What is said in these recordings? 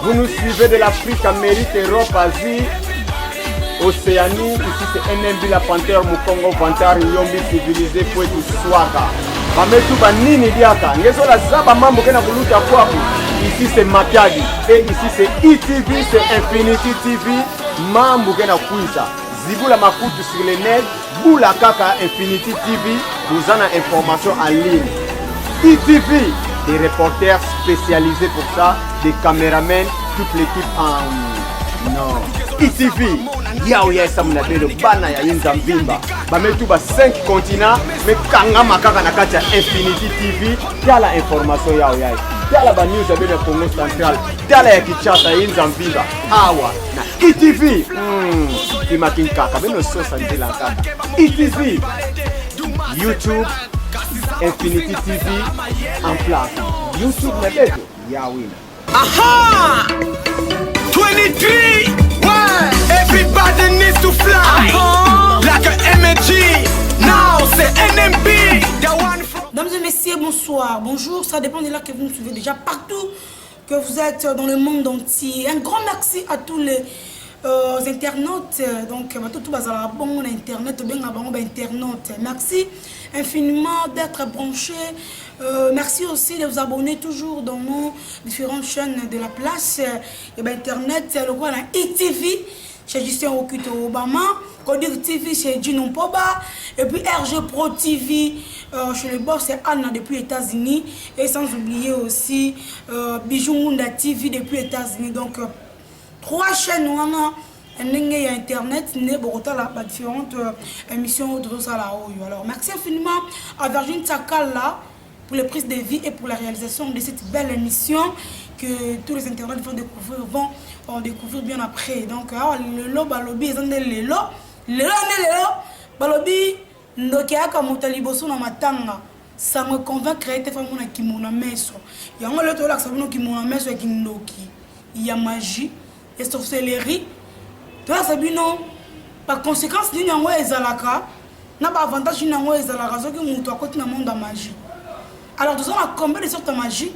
Vous nous suivez de l'Afrique, Amérique, Europe, Asie, Océanie. Ici c'est NMB, la Panthère, Mukongo, Vantar, Yombi, Civilisé, Poetu, Swaka. Bametu banini diaka. Ngezola zaba mambo kena kuluta kwaku. Ici c'est Matadi. Et ici c'est ETV, c'est Infinity TV. Mambo kena kuisa. Zibula makutu sur les net. Boula kaka Infinity TV. Vous en avez information en ligne. ETV, des reporters spécialisés pour ça. Des caméramens, toute l'équipe en... Non. ETV. Yao ya esa mnabelo bana ya inza mbimba. Bametu ba 5 continents. Mais kanga makaka na kati ya Infinity TV. Tala information yao ya. Tala ba news ya bene Congo Central. Tala ya Kinshasa inza mbimba. Awa na ETV. Kimakin kaka. Beno sosa ndila kaka. ETV. YouTube. Infinity TV. En place. YouTube na beto. Yawina. Aha! 23! Everybody needs to fly like an MG. Now c'est NMB. Mesdames et messieurs, bonsoir, bonjour. Ça dépend de là que vous nous suivez déjà partout, que vous êtes dans le monde entier. Un grand merci à tous les internautes. Donc, tout bazar bon internet, bien avant internautes. Merci infiniment d'être branchés. Merci aussi de vous abonner toujours dans nos différentes chaînes de la place. Et ben internet, le quoi là, ETV chez Justin Okuto Obama, Kodir TV chez Gino Poba, et puis RG Pro TV chez le boss c'est Anna depuis les États-Unis, et sans oublier aussi Bijou Munda TV depuis les États-Unis. Donc 3 chaînes on a un internet né Bogota la différentes émissions de ça là. Alors merci infiniment à Virgin Takala pour les prises de vie et pour la réalisation de cette belle émission que tous les internautes vont découvrir bien après. Donc, le lo balobi, le lo balobi, ndokia kamutali boso na matanga. Ça me convainc créer des femmes qui m'ont meso. Il y a un autre là qui m'ont meso et qui n'oki. Il y a magie, et sorcellerie. Toi, ça bino. Par conséquence, il y a un ezalaka. N'a pas avantage il y a un ezalaka. Ce qui m'ont à côté dans le monde de magie. Alors, nous avons combien de sortes de magie?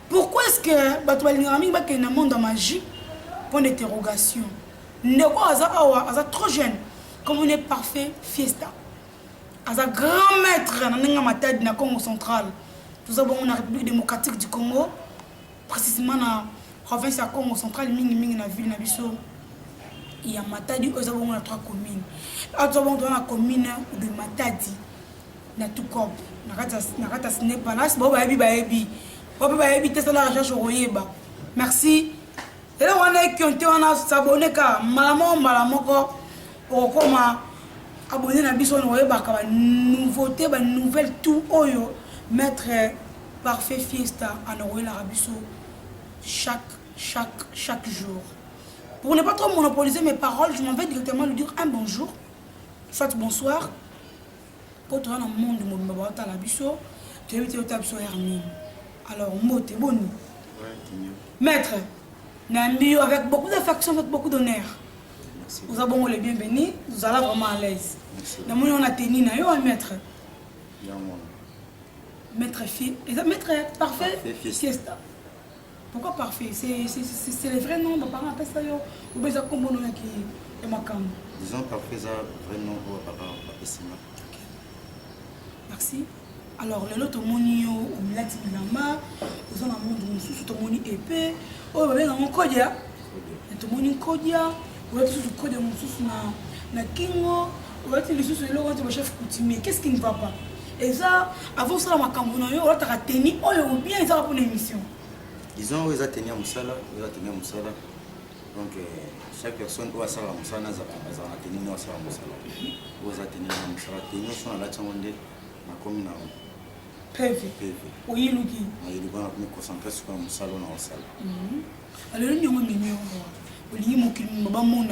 Pourquoi est-ce que dans le monde de magie? Point d'interrogation. N'est pas trop jeune. Comme on est parfait, fiesta. As un grand maître dans le Congo central. Nous avons la République démocratique du Congo. Précisément dans la province du Congo central, dans la ville de il y a Matadi, nous avons 3 communes. Nous avons la commune de Matadi. Na tout corps nakata ce n'est pas là c'est bon baebi testa la recherche royeba merci et là on est qui on a s'abonner ka malamoko okoma abonner na biso on royeba ka nouveauté ba nouvelle tout oyo mettre parfait fiesta en royela rabiso chaque jour. Pour ne pas trop monopoliser mes paroles, je m'en vais directement lui dire un bonjour soit bonsoir. Quand on a un monde de la biso, tu es hermine. Alors, mot est bon. Maître, avec beaucoup d'affection, avec beaucoup d'honneur. Nous avons les bienvenus, nous allons vraiment à l'aise. Nous avons tenu maître. Maître parfait, fiesta. Pourquoi parfait? C'est le vrai nom, mes parents appellent ça ou bien ça comme on a qui est ma cam. Disons parfait, c'est vrai nom pour papa appelle ça. Merci. Alors, le lot moni au milati bilamba, nous avons un monde sous tout moni épais. Oh, ben on kodia. Tout moni kodia. Ou est-ce que kodia mon sous na kingo. Ou est-ce que le sous le roi chef coutumier. Qu'est-ce qui ne va pas? Et ça, avant ça, ma cambouna yo, on a tenu ou bien ils ont pour l'émission. Disons où ils ont tenu à Moussala, donc chaque personne doit savoir Moussala, ils ont tenu à Moussala. Où ils ont tenu à Moussala, ils sont à la Tchamonde. Comme na PV. Oui, Lugi. Il doit me concentrer sur le salon au salon. Alors, nous avons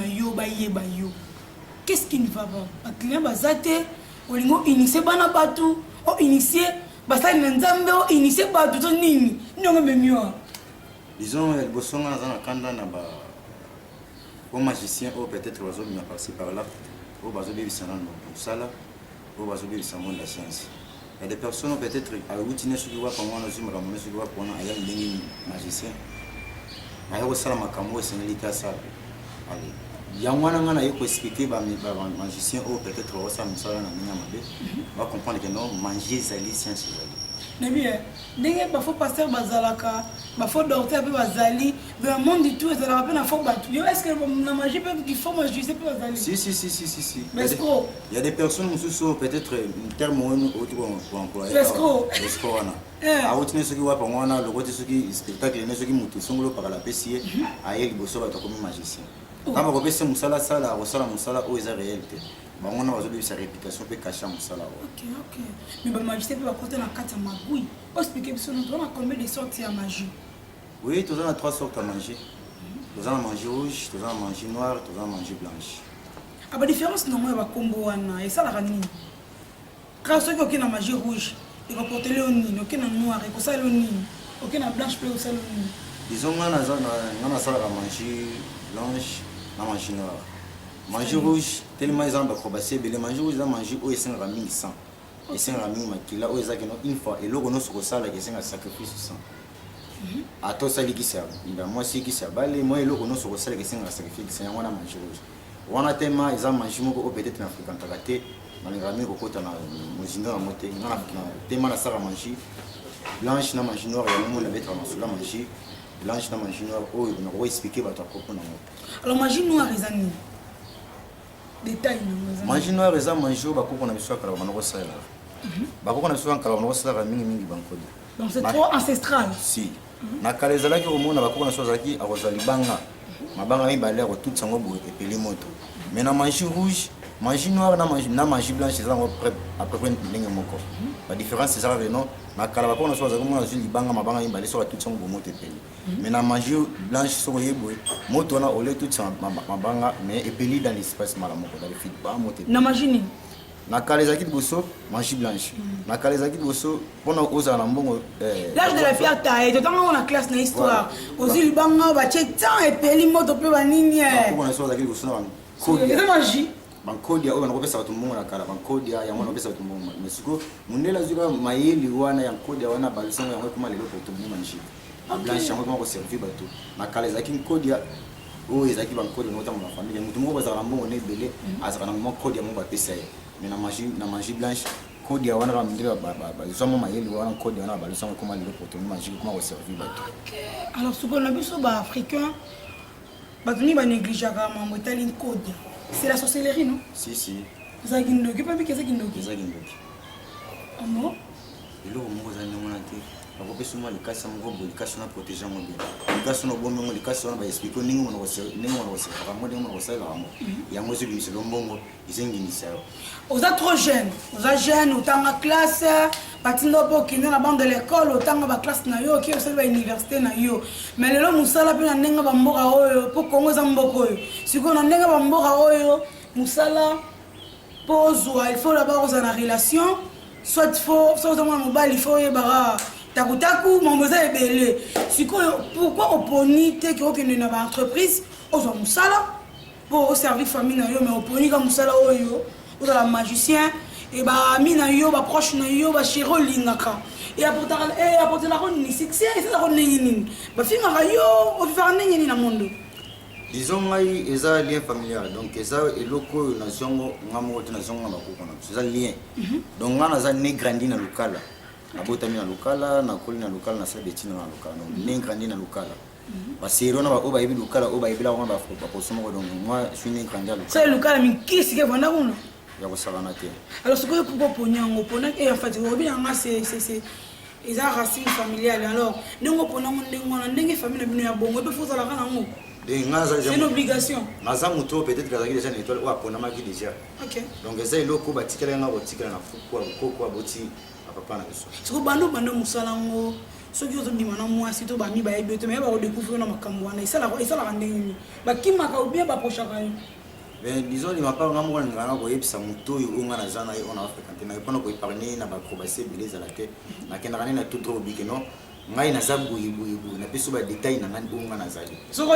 qu'est-ce qui ne va pas? Les clients bazate, on initié bana batu, on initié basa nzambe, on initié batu to nini. Nous avons mieux. Disons le bosson dans un kanda na ba au magicien ou peut-être oiseau qui par-ci par là, au bazo de Bissana no sala. Au bazo de la science. Il y a des personnes peut-être à l'outil ce qui va pour moi aussi me ramener ce qui va pour moi ailleurs des magiciens. Ailleurs aussi la macamo c'est une lita ça. Allez. Il y a moins d'années à y expliquer bah magicien ou peut-être aussi un ça na minha mabe. Va comprendre que non manger c'est les sciences. Nabi, dès que faut pasteur bazalaka, faut docteur pe bazali, le monde du tout ça rappelle na faut battu. Est-ce que na magie peut qu'il faut manger c'est pas bazali? Si. Mais il y a des personnes qui sont peut-être un terme pour employer. L'escroc. L'escroc na. A outine ce qui va pour moi na le côté ce qui spectacle ne ce qui mutu songolo par la PCA a yeli boso ba comme magicien. Quand on repère musala sala resala musala o eza réalité. Bah on a aujourd'hui sa réputation peut cacher musala. OK. Mais ba magicien peut côté na kata magui. Pour expliquer parce que nous avons combien de sortes de magie? Oui, tu as 3 sortes à manger. Tu as manger rouge, tu as manger noir, tu as manger blanche. Ah bah différence non moi ba combo wana et ça la rani. Quand ceux qui ont magie rouge, ils vont porter le nini, OK na noir et ça le nini. OK na blanche peut ça le nini. Disons on a ça la manger blanche, na manger noir. Manger rouge, tellement ils ont acrobatie, mais les manger rouge là manger au essence rami 100. Et c'est rami makila au ezaki no une fois et le renom sur ça la question à sacrifice 100. À toi ça qui sert. Il a moi si qui sert balé moi le renom sur ça la question à sacrifice c'est on a manger rouge. On a tellement ils ont mangé moko peut-être en Afrique en tagaté dans les rami kokota na mozinga na moté na tellement la sara manger blanche na manger noir et on la mettre en sous la manger blanche na manger noir oh on va expliquer votre propos na. Alors magie noire les amis. Détail non. Magie noire les amis manger ba ko na biso kala ba no sala. Ba ko na biso kala ba no sala mingi bankodi. Donc c'est trop ancestral. Si. Na kala ezalaki au monde ba ko na so zaki a rozali banga. Mabanga mi balé tout sango bo epeli moto. Mais na magie rouge, magie noire na magie blanche c'est à peu près ndenge moko. La différence c'est ça non na kala ba ko na so zaki mo na zuli banga mabanga mi balé so tout sango bo moto epeli. Mais na magie blanche so yeboy moto na olé tout sango mabanga mais epeli dans l'espace malamoko dans le fit ba moto. Na magie ni na kalezaki boso magie blanche na kalezaki boso pona oza na mbongo l'âge de la fierté et tout on a classe na histoire aussi banga ba tchan et peli moto pe ba nini ko na so zaki boso na c'est magie bankodi oyo na pesa tumbongo na kala bankodi ya mwana pesa tumbongo mais siko munela zuka mayeli wana ya kodi wana balsongo yango kuma lelo pour tumbongo magie blanche yango kuma ko servir bato na kalezaki kodi ya oyo ezaki bankodi no tamo na famille mutu mo bazala mbongo ne belé azala na mo kodi ya mo ba pesa mais na magie blanche kodi ya wana ba ndira ba somo mayeli wana kodi wana ba lusango kuma lelo pour tumbongo magie kuma ko servir bato. Alors ce qu'on a vu sur ba africain ba tuni ba négliger ka mambo tali kodi. C'est la sorcellerie non? Si. Zagindoki pas bien que zagindoki. Ah non? Et là on va aller monter. La population les cas sont gros, les cas sont protégés mon bien. Les cas sont bon, les cas sont ba expliquer ningo on va se vraiment on va se la ramo. Ya moi je lui c'est lombongo, ils inginisa. Aux trop jeunes, autant en classe, patindo po kina na bande de l'école, autant ba classe na yo, qui au ba université na yo. Mais lelo musala pe na ndenga ba mboka oyo, po Kongo za mboko oyo. Siko na ndenga ba mboka oyo, musala pozwa, il faut d'abord aux en relation, soit faut dans mobile, il faut yebara takutaku mamboza ebele. Siko pourquoi opponite que aucune na ba entreprise, aux musala pour servir famille na yo, mais opponite comme musala oyo. Ou la magicien et bah mina yo ba proche na yo ba chiro lingaka et apporter la ronde ni succès c'est la ronde ni ba finga yo o faire nini na monde disons ngai eza lien familial donc eza eloko na zongo ngamo na zongo ba kokona c'est lien donc ngana za ne grandi na lokala abota mi na lokala na koli na lokala na sabeti na lokala ne grandi na lokala parce que on va au baïbi lokala au baïbi la on va pas consommer donc moi je suis né grandi à lokala c'est lokala mi qui c'est que vanda uno ya kosalana te. Alors ce que pour ponyango pona et en fait obi anga c'est ils ont racine familiale alors ndongo pona ndongo na ndenge famille na bino ya bongo pe faut ça la kana ngo c'est une obligation naza muto peut-être que déjà une étoile ou apona maki déjà. OK donc eza iloko batikela nga botikela na fuku ko boti papa na biso ce que bando musala ngo ceux qui ont dit maintenant moi si to ba mi ba ebe to mais ba redécouvrir na makambo wana ça la ndenge ba kimaka ou bien ba prochaka. Ben disons il m'a pas vraiment ngana ko yebisa muto yo ngana zana yo on a fréquenté na pona ko épargner na ba acrobatie beleza la tête na kenda na tout trop big non ngai na zabu yibu na peso ba détail na ngani ngana zali soko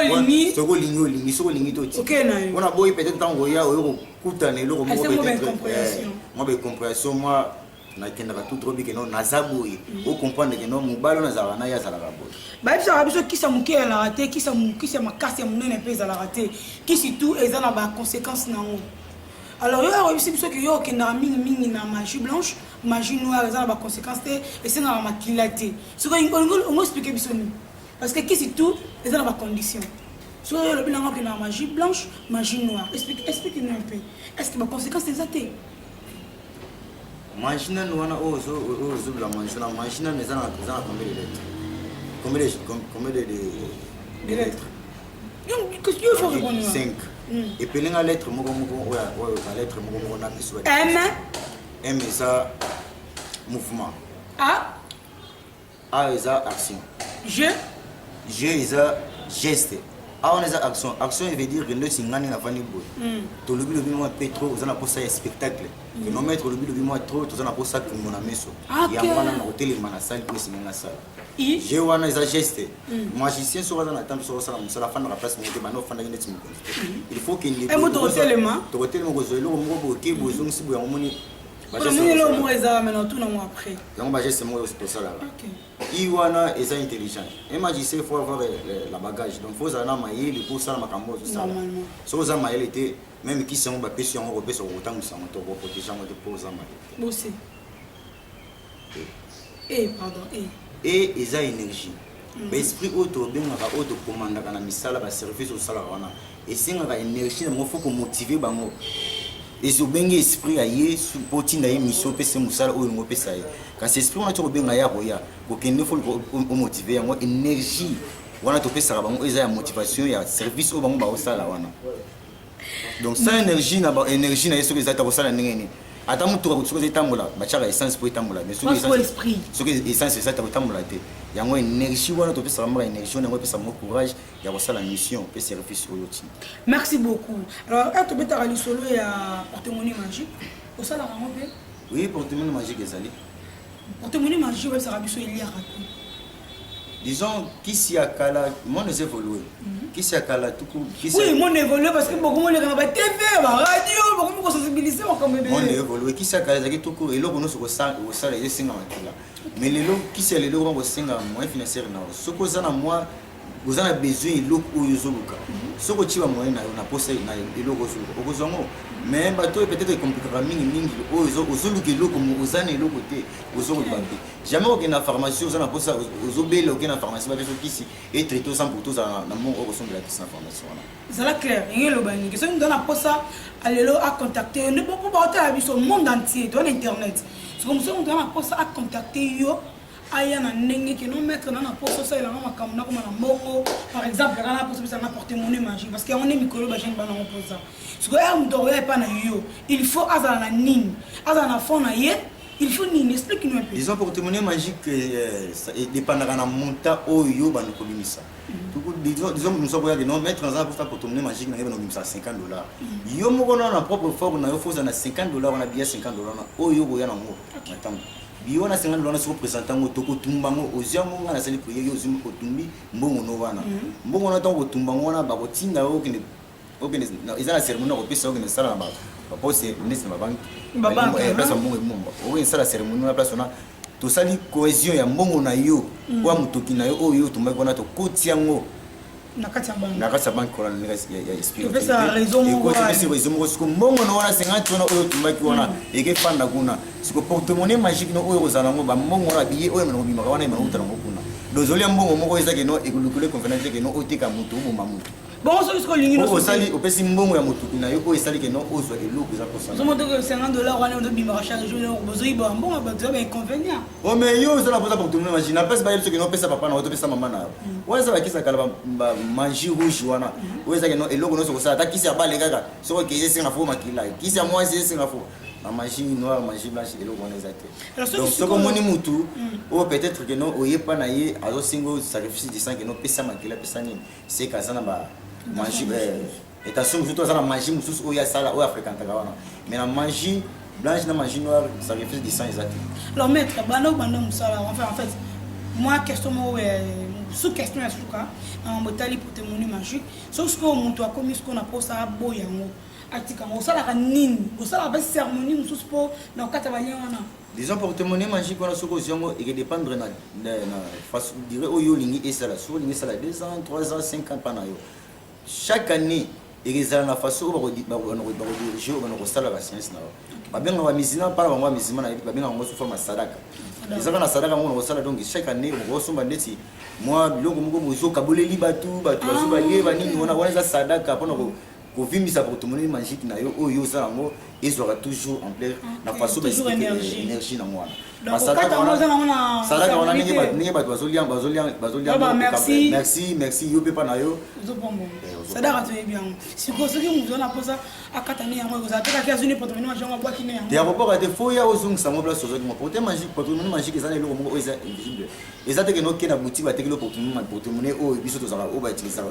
lingi soko lingi to ti OK na yo on a boy peut-être tango ya yo ko kutana lo ko mo peut-être moi moi be compréhension moi nakendaka tout trop bien que non nazaboye o comprendre que non mobalo nazala na ya zala raboye ba bisa rabiso kisa muke ya la raté kisa makasi ya munene pe za la raté kisi tout eza na ba conséquences nango alors yo réussi biso que yo kenda mingi na magie blanche magie noire eza na ba conséquences te et c'est na makila te ce que on expliquer biso ni parce que kisi tout eza na ba conditions so le bilan que na magie blanche magie noire explique-nous un peu est-ce que ba conséquences eza te magie noire wana ozo la magie noire eza na combien de lettres qu'est-ce qu'il faut répondre 5 et puis la lettre moko la lettre moko na biso M eza mouvement A eza action G eza geste on eza action veut dire que nous singani na vani boy to lobi moi pétro eza na posa spectacle que no mettre lobi moi trop to eza na posa que mon ameso ya wana na hotel mana salle ko singa sala G wana eza geste magicien so wana na temps so sala musala fana la place mo bano fana ngene timo il faut qu'il y ait un to hotel mo zo lo mo bo ke bo zo nsibu ya moni le mot eza maintenant tout non après donc ba geste mo c'est ça là Iwana est intelligent. Un magicien, il faut avoir la bagage. Donc, il faut avoir maïe pour ça, makambo, tout ça. Si vous avez maïe, même qui sont pas péché, on repère sur autant que ça, on peut protéger, on peut poser maïe. Aussi. Pardon. Et ils ont énergie. L'esprit autour de nous, auto commande, dans la misala, la service au salaire. Et si on a énergie, il faut motiver. Et si on a esprit à y pour une mission, c'est musala ou une pesa. Quand c'est esprit on a toujours bien à y avoir, pour qu'il ne faut motiver, moi énergie. On a tout fait ça, on a motivation, il y a service au bambou au salaire. Donc ça énergie na ce que les attaques au salaire n'engagent. Attends tout ce que les tamoula, bachara essence pour tamoula. Mais ce que essence c'est ça tamoula té. Il y a une énergie, on a tout fait ça, on a énergie, on a fait ça, mon courage, il y a ça la mission, puis service au loti. Merci beaucoup. Alors, tu peux t'arrêter solo et porte-monnaie magique. Au salaire en fait. Oui, porte-monnaie magique est allé. Porte-monnaie magique, ça rabiso il y a raté. Disons qui s'y a cala, mon est évolué. Qui s'y a cala tout court. Oui, mon évolué parce que beaucoup de gens TV, radio, beaucoup de sensibiliser comme bébé. Mon évolué qui s'y a cala tout court et là on se ressent au salaire et singa là. Mais les lots qui s'y a les lots on singa moins financier na. Ce que ça na moi vous avez besoin de l'eau ou yozoluka. Ce que tu as moyen na poser na l'eau ozoluka. Mais bateau peut-être compliqué mingi ozoluka l'eau comme ozane l'eau côté ozoluka. Jamais aucune pharmacie ozana poser ozobele aucune pharmacie ba besoin ici et traiter sans pour tous na mon ozon de la information là. C'est là clair, rien le bani. Que ça nous donne à poser aller à contacter ne pas parler avec le monde entier dans internet. C'est comme ça on donne à poser à contacter yo aya na ndenge que non mettre na poste ça la makambo na comme na mbongo par exemple kana poste ça na porte-monnaie magique parce que on est micro ba jeune bana on pose ça ce que on doit pas na yo il faut azana na nini azana fond na ye il faut nini explique-nous un peu disons porte-monnaie magique ça dépendra na montant oyo ba no kolimisa disons nous sommes que non mettre dans un porte-monnaie magique na ba no kolimisa $50 yo moko na propre forme na yo faut na $50 on a bien $50 na oyo go ya na ngo attends biona $50 sur représentant toko tumbango oziamu ngana sali prier yo zimu kotumbi mbongo no wana mbongo na tango tumbango wana ba kotinda okene eza la cérémonie ko pesa okene sala ba pose nesi na banki place mbongo emomba okene sala cérémonie na place na to sali cohésion ya mbongo na yo kwa mutoki na yo oyo tumba kona to kotiango nakati ya banki kona ya esprit to pesa raison mo ko pesa raison mo ko mbongo no wana 50 wana oyo tumba kona eke fanda kuna siko porte-monnaie magique no oyo ozanango ba mbongo na biye oyo mano bimaka wana imana utana kuna dozoli mbongo moko ezake no ekulukule convenance ke no oteka mutu bomba mutu bon so ko lingi no osali opesi mbongo ya mutu na yo oyo esali ke no ozwa eloko za kosala so moto que $50 wana on bimaka chaque jour no bozoi ba mbongo ba zoba inconvénient oh mais yo ozala posa porte-monnaie magique na pesa ba yeso ke no pesa papa na oto pesa mama na oyo za bakisa kala ba magie rouge wana oyo ezake no eloko no so kosala ta kisi ya bale kaka so ko kisi singa fo makila kisi ya moi singa fo la magie noire, magie blanche et le bon exact. Donc ce que mon mutu ou peut-être que non oye pas naie alors single sacrifice de sang que non pesa makila pesa ni c'est ka sana ba magie et attention surtout ça la magie mususu oya sala o africain tagawana mais la magie blanche na magie noire sacrifice de sang exact. Alors maître bana musala en fait moi question sous question en tout cas en botali pour témoigner magique sauf que mon toi comme ce qu'on a posé à boyango atika osalaka nini osalaka ba cérémonie mosusu po na okata balien wana disons porte-monnaie magique wana soko oziongo ekedépendre na façon dire oyo olingi esala so olingi esala 2 ans 3 ans 5 ans pana yo chaque année ekezala na façon oyo bakodirige oyo banakosala basience na yo babengaka bamisima mpana bango bamisima na yebi babengaka bango sofa masadaka ezaka na sadaka yango nakosala donc chaque année okosomba ndeti mwa biloko moko bozokaboleli bato bazobalie banini wana eza sadaka mpona kovimbisa porte-monnaie magique na yo oyo osala yango ezwaka toujours en plein na façon énergie nango wana sadaka wana ndenge bato bazoliambamerci yo mpe mpa na yo sadaka toyebi yango sikoyo soki moto wana mposa akatani yango ekozala te kaki azwi ne porte-monnaie magique yango abwakine yango ya kopoka te fo ya ozongisa yango place ozwaki porte-monnaie magique eza na eloko moko oyo eza invisible eza teke noke na boutique batekeli porte-monnaie oyo biso tozalaka oyo bautilisaka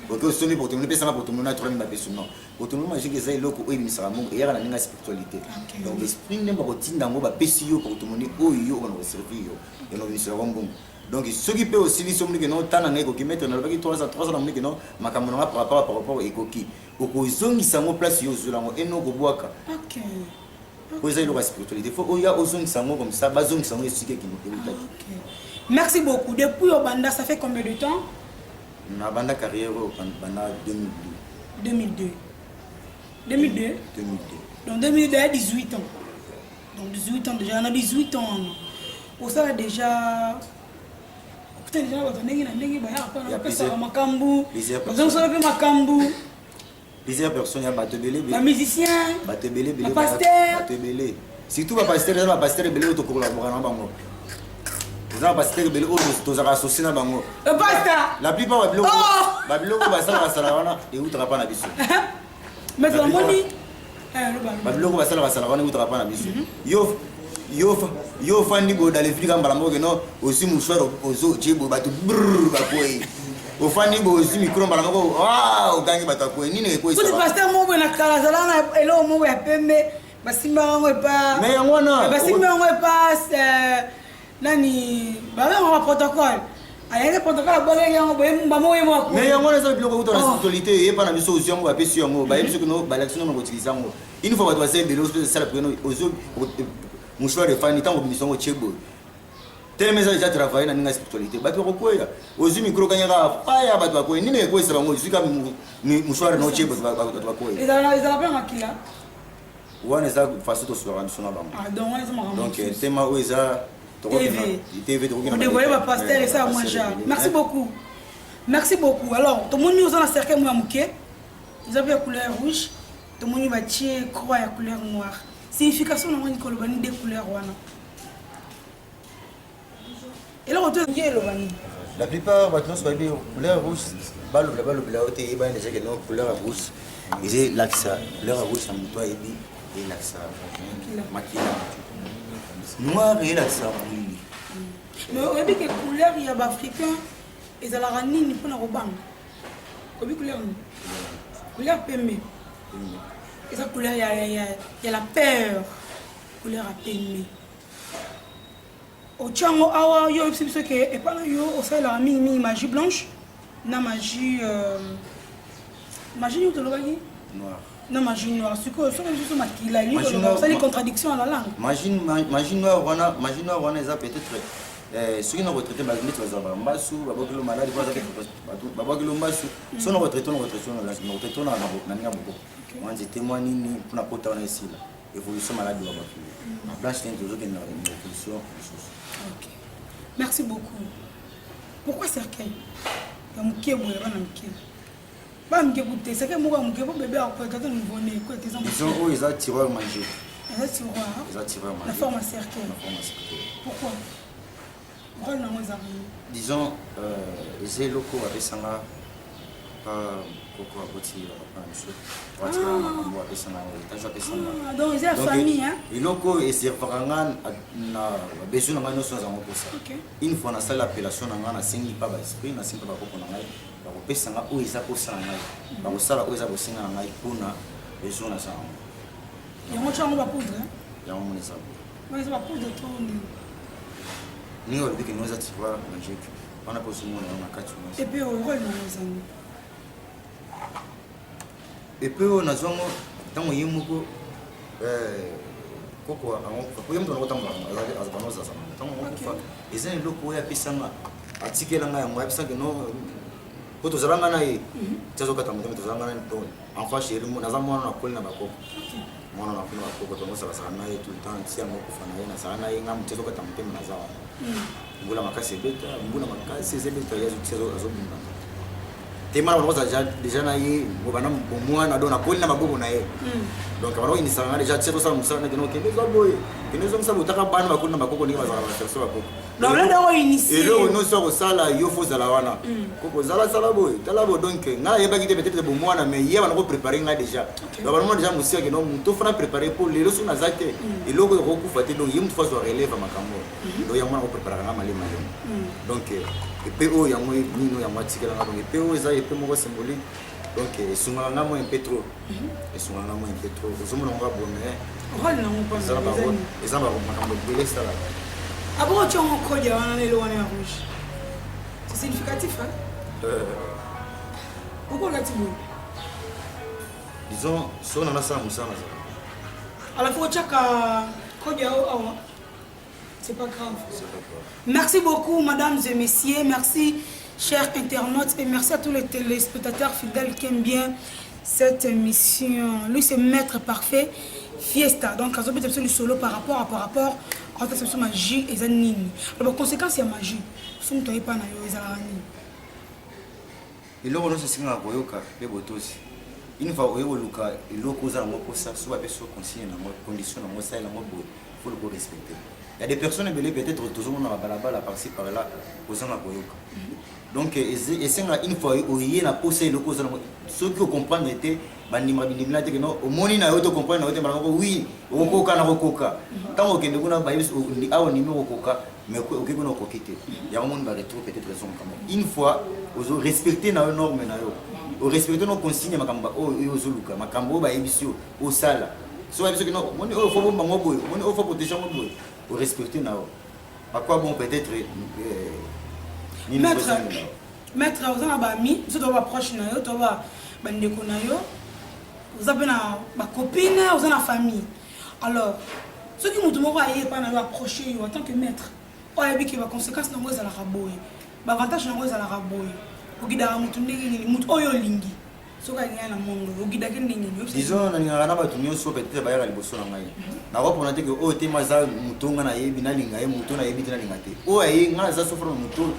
oke osombi porte-monnaie pesanga porte-monnaie na 3000 bapesu non porte-monnaie magique eza eloko oyo ebimisaka mongo eyaka na ndenge ya spiritualité donc l'esprit nde bakotinda yango bapesi yo porte-monnaie oyo bana koservir yo eno ebimisaka mbongo donc soki mpe osili so monike no tana ngai ekoki mettre nalobaki 3 ans na monike no makambo nanga par rapport ekoki okozongisa yango place yo ozwela yango eno okobwaka po eza eloko ya spiritualité fo oya ozongisa yango comme ça bazongisa yango esika ekutaki. Merci beaucoup. Depuis Obanda, ça fait combien de temps? Na banda carrière banda 2002. 2002 Donc 2002, il y a 18 ans. Donc 18 ans déjà, on a 18 ans. Au ça déjà... Peut-être déjà, on a plusieurs personnes, il y a Batebele, les musiciens, les pasteurs, surtout les pasteurs, les pasteurs qui collaborent avec nous. Les pasteurs qui sont associés avec nous. La plupart des Babylone, et où pas na biso. Mais la monnaie, Babylone, et où pas na biso. Yo fandi go dans les flics en balambo que non aussi mouchoir ozo djebo batu brrr bakoi o fandi bo aussi micro balambo waouh gangi batakoi nini ko isa ko pasteur mo na kala zalana elo mo ya pembe basimba ngo pa mais ngwana basimba ngo pa nani ba ngo protocole ayeke protocole bolenge ngo ba mo yemo mais ngwana ça biloko uto na spiritualité et pas na biso ozo ngo ba pesi ngo ba yebiso que no ba l'action no utiliser ngo une fois ba doit de l'hospital ça la preno ozo mouchoir de fani tant que mission au Tchèbo. Tel mais déjà travaillé dans la spiritualité. Bah tu vois quoi? Aux micro quand il y a fire, bah tu vois quoi? Ni ne quoi ça va moi jusqu'à mouchoir no Tchèbo, bah tu vois quoi? Ils ont bien maquillé. Ouais, mais ça façon de se rendre sur la banque. Ah donc thème où ça TV on dévoile ma pasteur et ça moi déjà. Merci beaucoup. Merci beaucoup. Alors, tout le monde nous a cercle moi mouké. Vous avez la couleur rouge. Tout le monde va tirer croix à couleur noire. Signification na ngoni kolobani des couleurs wana. Et là on te dit lobani. La plupart maintenant soit bien couleur rouge, balle la haute et ben déjà que non couleur rouge. Et c'est l'axa, couleur rouge ça me doit aider et l'axa maquillage. Noir et l'axa oui. Mais on dit que couleur il y a africain et ça la ranine pour na robang. Kobi couleur ni. Couleur pembe. Et sa couleur, il y a la peur. Couleur à peine. Au tchango, awa, yo, c'est ce que, et pas là, yo, au sein de la magie blanche, na magie, magie, où tu l'as dit? Noir. Non, magie noire. C'est quoi? C'est juste maquillage. C'est les contradictions à la langue. Magie noire, ils ont peut-être. Ceux qui ont retraité, ils ont mbasu, babokilo malade, babokilo mbasu. Ceux qui ont retraité, moi je témoigne pour la porte en ici là évolution malade de la en place c'est toujours une évolution. OK. Merci beaucoup. Pourquoi cercueil? Ya mke boye bana mke. Ba mke goûter c'est que moi mke bo bébé à quoi quand nous venons quoi tes enfants. Ils sont où ils ont tireur manger. Ils ont tireur manger. La forme à cercueil. Pourquoi? Pourquoi non ils arrivent? Disons les locaux avec ça là pourquoi donc c'est la famille hein et loko et servaranga na besoin na notion za ngoposa une fois na salle appellation na na singi pa ba esprit na singi pa ba ko na ngai ba ko pesa nga o isa ko sana ngai ba ko sala o isa ko singa na ngai pona besoin na sa yango chango ba poudre yango moni sa mais ba poudre to ni o biki noza tiwa magic wana poso mona na katu et puis o roi na nozani Et puis on a besoin tant on y est beaucoup pourquoi on peut me donner et c'est le coup ya pisanga article nga moi pisanga no ko to zalanga na ye tsazo kata mo to zalanga na to enfant chéri mo naza mwana na kolina bakoko mwana na kolina bakoko to ngosala sala na ye tout le temps si amo ko fana ye na sala na ye ngam tsazo kata mo temna za ngula makasi beta ngula makasi zebeta ya tsazo azobunda tema on déjà na ye mo bana mwana do na kolina maboko na ye donc on a initié déjà tsazo sala musala na kino ke boy kino zo msala utaka bana bakolina bakoko ni bazala baserso bakoko donc là on initié et là on sort sala yo fo zala wana koko zala sala boy tala bo donc nga yeba ki peut-être bon mwana mais hier on a préparé nga déjà donc on a déjà monsieur que non to fana préparer pour les leçons nazate et logo ko fati donc yim fois so relève makambo donc ya mwana ko préparer nga mali donc et puis o ya moi nino ya matikela nga donc et puis o za et puis mo symbolique donc sunga nga mo un peu trop et sunga nga mo un peu trop zo mo nga bonne rôle non pas ça va et ça va makambo bele ça là. Après, tu as un code rouge. C'est significatif, hein? Pourquoi là-tu veux? Disons, si on a ça, on a ça. Alors, il faut que tu aies un code rouge. C'est pas grave. Merci beaucoup, mesdames et messieurs. Merci, chers internautes. Et merci à tous les téléspectateurs fidèles qui aiment bien cette émission. Lui, c'est Maître Parfait Fiesta. Donc, quand on peut le solo par rapport à la magie et la nini. Alors, conséquence, c'est la magie. Si on ne pas na yo, la nini. Et là, on a ce qu'on koyoka, les botos. Une fois où luka, et l'eau cause à moi pour ça, soit avec soit consigne dans moi condition dans moi ça et la moi faut le respecter. Il y a des personnes qui peut-être toujours dans la balabala par-ci par-là, causant la koyoka. Donc, et c'est une fois où il y a posé le cause, ceux qui comprennent était, que non, au moins, il y a autre comprendre, oui, au coca, na coca. Tant que nous avons un numéro coca, mais au Québec, on a coquité. Il y a un monde qui va retrouver peut-être raison. Une fois, vous respectez nos normes, vous respectez nos consignes, aux Zuluka, Macambo, Baébissio, au Sala. Soit que non, on faut protéger mon boy, vous respectez nos. À quoi bon peut-être. Maître, vous avez un ami, vous avez un proche, vous avez un vous avez une copine, vous avez une famille. Alors, ceux qui m'ont approché en tant que maître, vous avez des conséquences dans la raboye. L'avantage dans la raboye. Vous avez un disons, on a peut-être bayar liboso na ngai. Na ko pona te que o te maza mutonga na yebi na linga ye mutona yebi na linga te. O ay nga za sofra muto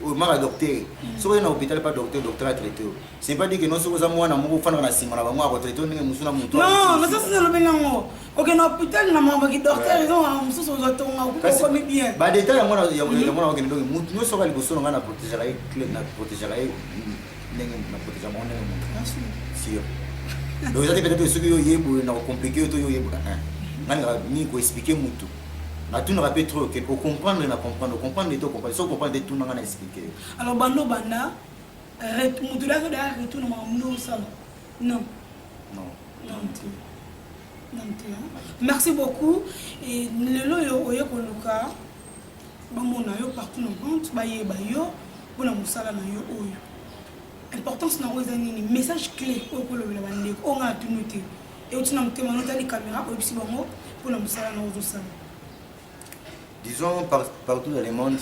o mara docteur. So na hôpital pas docteur a traité. C'est pas dit que non so za mwana mo fana na sima na ba mo traité ndenge musuna muto. Non, mais ça c'est le belango. OK na hôpital na mama ki docteur ils ont muso so za tonga ko comme bien. Ba détail ya mwana ko ngendo muto no so ka liboso na protéger la clé na protéger la ndenge na protéger mon ndenge. Donc, ça peut-être ceux qui ont compliqué, ni ko expliquer mutu. Na tout n'a pas trop que pour comprendre na comprendre et tout comprendre. Sans comprendre tout n'a pas expliquer. Alors bando banda mutu là derrière retour na mamno ça. Non. Merci beaucoup et lelo yo koluka bamona yo partout no compte ba ye ba yo pour la musala na yo oyo. Importance na oza nini message clé au kolobela bande on a tout noté et on a monté les caméras au bisi bango pour la musala na ozo sala. Disons partout dans le monde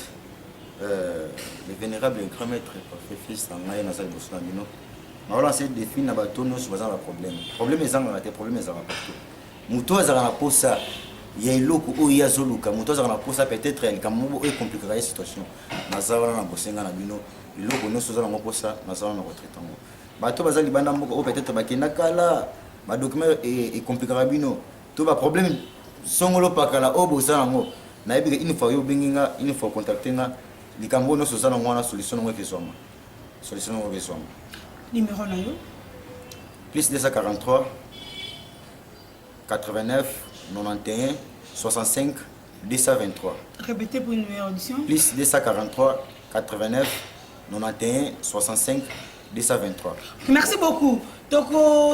le vénérable grand maître Parfait Fils Ngai na sala bosona bino na wala c'est défi na bato no sur bazana problème ezanga te problème ezanga partout muto azala na posa ya iloko o ya zoluka muto azala na posa peut-être elle kamubo e compliquera la situation na zawana na bosenga na bino iloko no soza na posa na zawana na retraitement bato bazali banda moko o peut-être bakenda kala ba document e compliquera bino to ba problème songolo pakala o bosana ngo na yebi une fois yo binginga une fois contacter nga likambo no soza na ngwana solution ngo kesoma numéro na yo plus 243 89 91 65 223. Répétez pour une meilleure audition. Plus 243 89 91 65 223. Merci beaucoup. Donc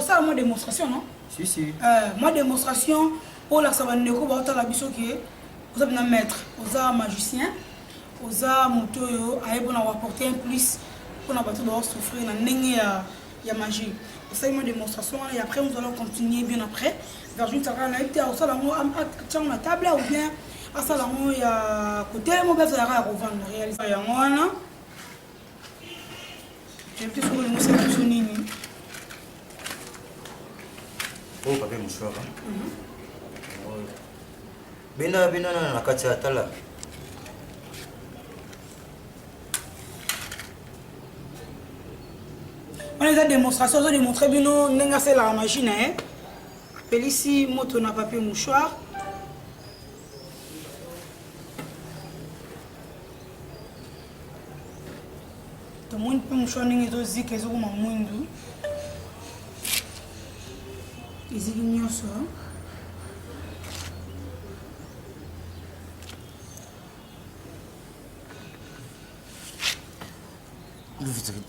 ça moi démonstration non? Si. Moi démonstration pour la savane ko ba ta la biso qui est vous avez un maître, vous avez un magicien, vous avez un moto yo aye pour apporter un plus pour na bato doit souffrir na ndenge ya magie. ça une démonstration et après nous allons continuer bien après. Vers une certaine année, au salon à la table ou bien à salon il y a côté mon bébé ça va revendre réaliser. Il y a moi là. J'ai petit sur le mousse à sonini. Oh papa mouchoir. Bina na kati ya tala. On les a démonstration, on a démontré bien nous c'est la machine hein. Appelle ici moto na papier mouchoir. Tout le monde peut mouchoir n'engue to zik ezo kuma mwindu. Iziki nyoso.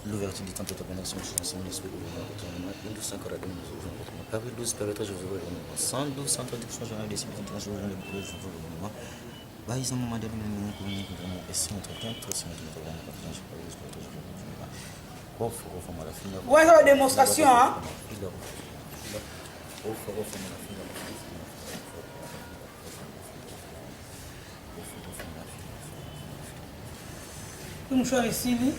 L'ouverture du temps de ta bénédiction, je suis ensemble, l'esprit de l'ouverture, une douce encore à donner aux gens. Avec 12 permettra, je vous vois, 112, 131, je vais décider de je vais le boulot, je vous vois. Bah, ils ont demandé de me communiquer vraiment, et si on te tient, toi, si on te tient, je vais le boulot, je vais le boulot. Ouais, c'est une démonstration, hein. Le mouchoir ici, lui.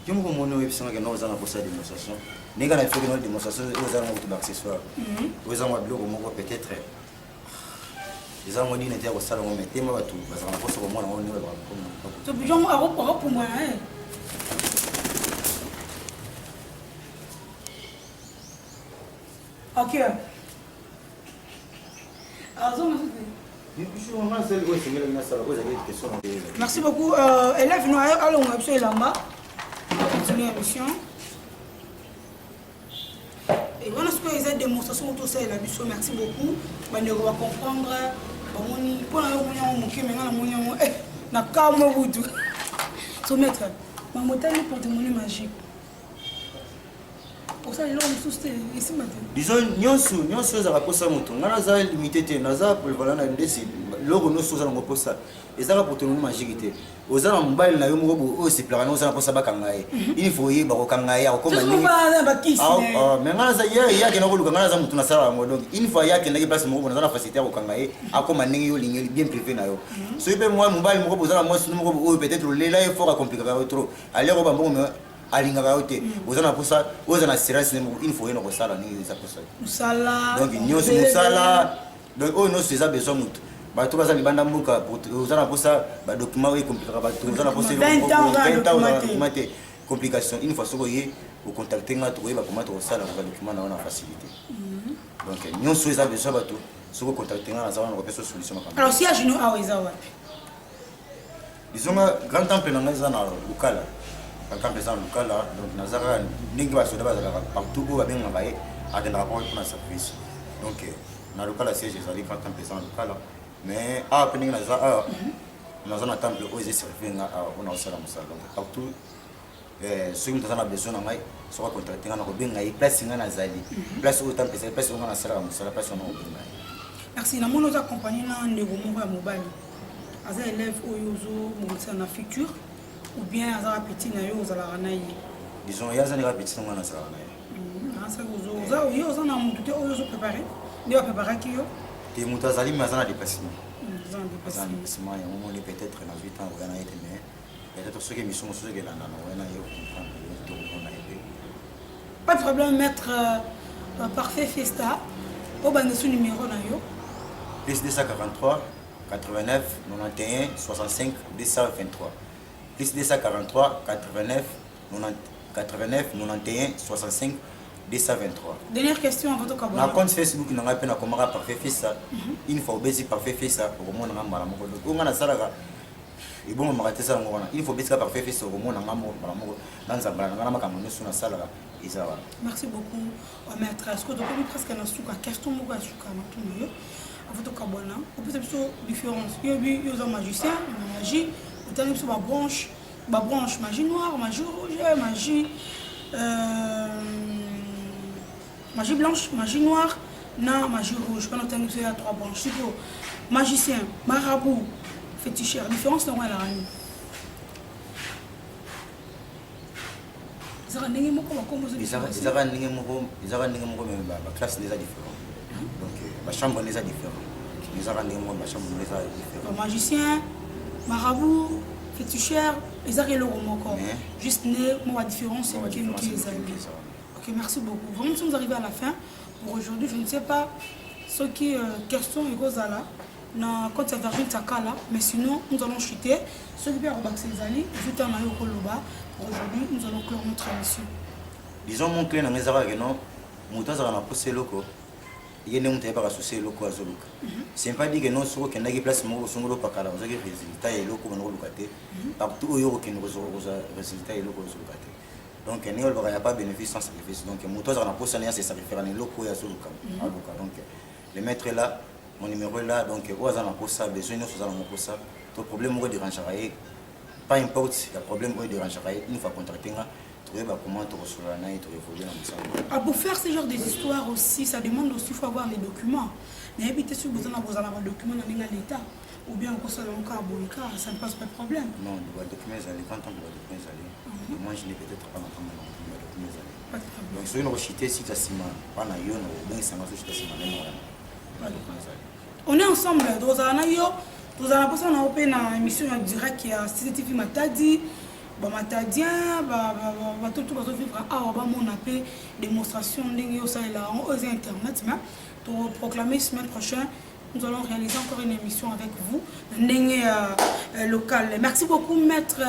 Je me suis dit que nous avons fait une démonstration. Nous avons fait une démonstration, nous avons fait des accessoires. Nous avons fait peut-être. Nous avons dit que nous avons fait des accessoires. Nous avons fait des accessoires. Ok. Merci beaucoup. Élève, nous allons absolument là-bas. On va continuer la mission. Et voilà ce que les démonstrations autour de ça, merci beaucoup. On va comprendre. Pour la maître, ma montagne est porte-monnaie magique. Disons, nous sommes à posa moto. Nous sommes limités. Nous sommes voilà na ndesi. Logo nous sommes à posa. Et ça va pour tout le monde magique. Aux gens en mobile na yomo bo c'est plana nous sommes à posa bakangaye. Il faut y bako kangaye au comme ni. Ah mais ngana za ya ke na ko luka ngana za mutu na sala ngo donc il faut ya ke na ke place mo bo na facilité au kangaye a comme ni yo ligne bien privé na yo. So ipe moi mobile mo bo za moi sunu mo bo peut-être le là il faut compliquer trop. Aller au bambo alingaka yo te oza na posa oza na assurance une fois eno kosala ndenge eza posa mosala donc nyonso mosala donc oyo nyonso eza besoin motu bato baza libanda mboka oza na posa badocument oyo ekomplikaka bato oza na posa 20 ans te complication une fois soko oye ocontacte nga tokoyeba koma tokosala badocument na yo na facilité donc nyonso eza besoin bato soko ocontacte nga naza wana kopesa solution makambo. Alors si ya jino awa eza wapi Disons grand temple na ngeza na Lukala. Grand temple na Lukala donc nazara ningi ba soda bazala partout où abenga bae akenda rapport pour na service. Donc na Lukala siège ezali grand temple na Lukala mais peningi na temple où ils servent na on a osala musala donc partout ceux qui ont besoin na ngai sera contracté na ko benga place ngana zali place où temple c'est place où on a sala musala place on a benga. Merci na mono accompagner na ndeko moko ya mobali. Aza élève oyozo monter na futur ou bien aza petit na yo ozala na ye. Disons yaza na petit na sala na ye. Ça ozo ozo na mutu oyozo préparer. Ndio préparer ki yo. Te mutu azali mazana déplacement. Mazana déplacement ya moment peut-être na 8 ans on a été mais peut-être ceux qui me sont ceux qui là on a eu comprendre. Pas de problème maître parfait Fiesta. Au bande son numéro na yo. Plus 243 89 91 65 223 plus 243 89 91 65 223. Dernière question avant de commencer. Na compte Facebook na ngapena komara parfait fisa une fois bezi parfait fisa au monde na mbala moko ko ngana salaka ibongo makatesa ngona il faut bezi parfait fisa au monde na mbala moko nanza mbala ngana makambo nesu na salaka isawa. Merci beaucoup maître. Est-ce que donc presque na suka question moko ya suka na tuno votre cabana, on peut faire différence. Il y a un magicien, une magie, on a une branche, magie noire, magie rouge, magie blanche, magie noire, non, magie rouge. On a une 3 branches. C'est quoi? Magicien, marabout, féticheur. La différence, c'est quoi la reine? Ils ont classe déjà différente. Donc, ma chambre est différente. Nous avons ma chambre est différente. Magicien, marabout, féticheur, ils ont le juste la différence, c'est qui les amis. Ok, merci beaucoup. Vraiment, nous sommes arrivés à la fin. Pour aujourd'hui, je ne sais pas ce qui est question et cause là. Na côte de Virgin Takala, mais sinon nous allons chuter. Ceux qui peuvent rebaxer les alliés, tout un maillot Koloba. Aujourd'hui, nous allons clore notre émission. Disons mon clé dans les arabes, non, Moutaz a posé loco. Il y a des gens qui ont associé loco à Zoluk. C'est pas dit que non, sur aucun place, mon son loco par là, vous avez résultat et loco dans le locate. Partout où il y a résultat et loco dans le locate. Donc, il n'y a pas de bénéfice sans sacrifice. Donc, Moutaz a posé c'est sacrifier les locaux et à Zoluk. Donc, le maître est là. Mon numéro est là, donc vous avez besoin de ça. Le problème est de ranger. Pas importe, le problème est de ranger. Une fois contracté, trouver comment tu reçois la évoluer. Pour faire ce genre des histoires aussi, ça demande aussi faut avoir les documents. Mais évitez si vous avez besoin d'avoir des documents dans l'État. Ou bien au conseil de cas, ça ne pose pas de problème. Non, les documents, quand on doit les documents, moi je n'ai peut-être pas entendu les documents. Donc, si vous avez si tu as pas na yon, ou bien ça m'a fait on est ensemble, nous allons passer une émission directe qui a CCTV Matadi, Matadien, tout le monde vivre on a fait démonstration aux internet, pour proclamer semaine prochaine. Nous allons réaliser encore une émission avec vous, local. Merci beaucoup, maître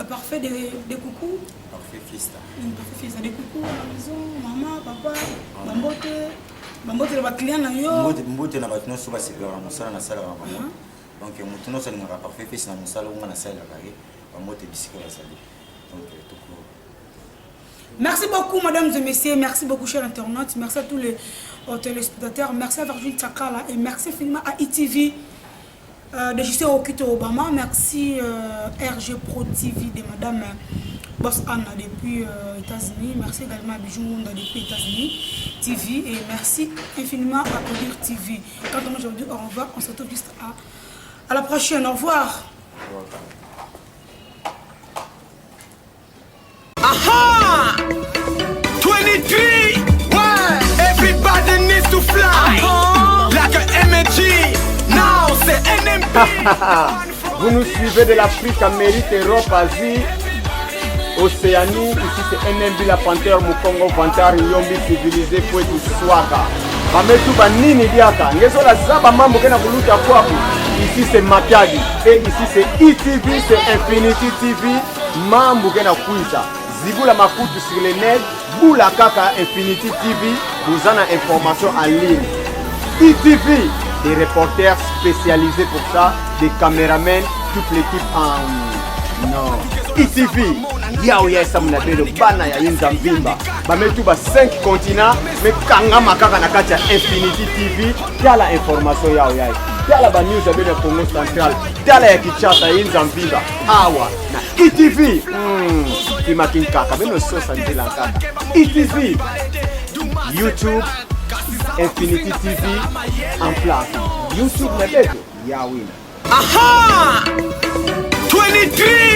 parfait de coucou. Parfait Fiesta. Parfait Fiesta, des coucou à la maison, maman, papa, Bambote. Bambote le client na yo. Mbote na batno so ba sipera musala na sala maman. Donc mutuno sala ngara parfait Fiesta na musala nga na sala kare. Bambote bisika la sala. Donc tout court. Merci beaucoup, mesdames et messieurs. Merci beaucoup, chers internautes. Merci à tous les téléspectateurs. Merci à Virgin Takala et merci finalement à ITV de Justin Okito Obama. Merci RG Pro TV de Madame Boss Anna depuis États-Unis. Merci également à Bijou Munda depuis États-Unis TV. Et merci infiniment à Codir TV. Quand on aujourd'hui, au revoir. On se retrouve juste à la prochaine. Au revoir. Aha! 23! Ouais! Everybody needs to fly! Like a MG! Now c'est NMB! Vous nous suivez de l'Afrique, Amérique, Europe, Asie, Océanie. Ici c'est NMB, la Panthère, Mukongo, Vantar, Nyombi, Civilisé, Poetu, Swaga. Bametu banini diaka. Ngezo la zaba mambo kena kuluta kwaku. Ici c'est Makiadi. Et ici c'est ITV, c'est Infinity TV. Mambo kena kuisa. Zibula Makutu sur les net, Boula Kaka Infinity TV, vous en avez information en ligne. ITV, des reporters spécialisés pour ça, des caméramans, toute l'équipe en ITV. Yao ya samna belo bana ya Inza Mvimba. Bametu ba 5 continents, mais kanga makaka na kati ya Infinity TV. Tala information yao ya. Tala ba news ya Congo Central. Tala ya Kinshasa Inza Mvimba. Awa na ITV. Kimakin kaka beno sosa ndela kaka. ITV, YouTube, Infinity TV en place. YouTube na beto. Yawina. Aha! 23